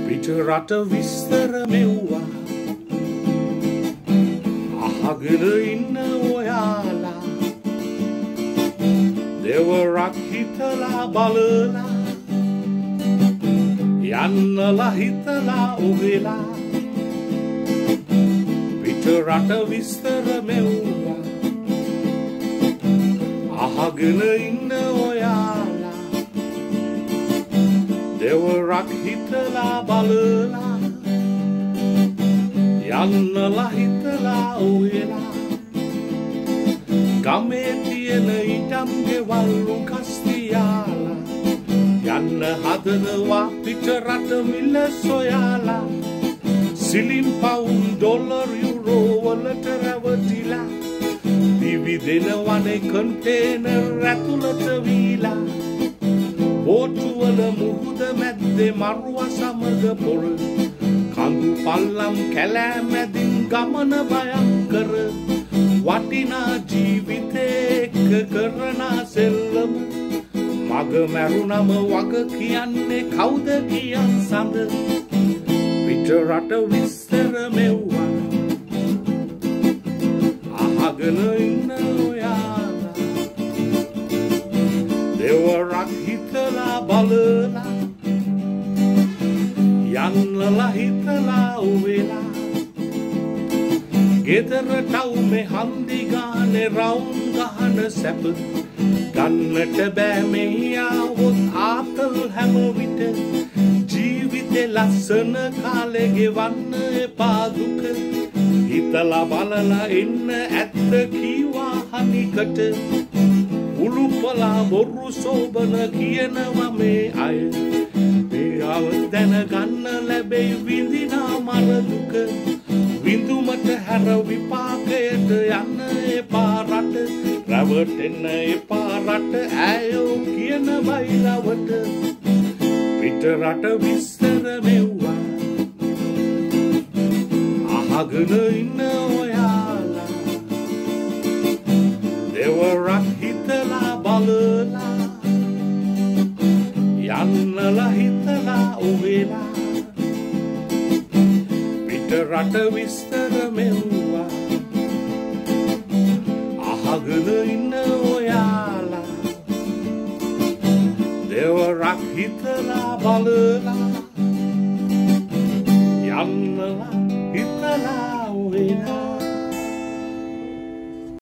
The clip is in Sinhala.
පිට රට විස්තර මෙව්වා අහගෙන ඉන්න ඔයාලා දෙවරක් හිතලා බලලා යන්නලා හිතලා ඔහෙලා පිට රට විස්තර මෙව්වා අහගෙන ඉන්න ඔයාලා දෙවරක් හිතලා බලලා යන්නලා හිතලා ඔහෙලා ගමේ තියෙන ඉඩම් ගෙවල් කස්තියාලා යන්න හදනවා පිට රට මිල සොයාලා සිලින් පවුන් ඩොලර් යුරෝ වලට රැවටිලා විවිධනවනේ කන්ටේනර් ඇතුළට වීලා බෝට්ටුවල මුහුද මැද්දේ මරුවා සමග පොල් කඳු පල්ලම් කැලෑ මැදින් ගමන භයංකර වටිනා ජීවිතේ කරන සෙල්ලම මග මැරුණම වග කියන්නේ කවුද කියන් සඳ පිට රට විස්තර මෙව්වා අහගෙන ඉන්න ඔයාලා දෙවරක් හිතලා බලලා යන්නලා හිතලා ඔවෙලා ගෙදරට උමේ හන්දි ගානේ රවුම් ගහන සැප ගන්නට බෑ මෙහි ආවොත් ආතල් හැම විට ජීවිතේ ලස්සන කාලේ ගෙවන්න එපා දුක හිතලා බලලා ඉන්න ඇත්ත කීවා හනිකට උළුපලා බොරු සෝබන කියනවා මේ අය මේ ආව දැනගන්න ලැබෙයි විඳිනා මර දුක විඳුමට හැර විපාකයට යන්න එපා රට රැවටෙන්න එපා රට ඇයෝ කියන බයිලවට පිට රට විස්තර මෙව්වා අහගෙන ඉන්න ඔයාලා දෙවරක් හිතලා බලලා යන්නලා හිතලා ඔවෙලා පිට රට විස්තර මෙව්වා අහගෙන ඉන්න ඔයාලා දෙවරක් හිතලා බලලා යන්නලා හිතලා ඔවෙලා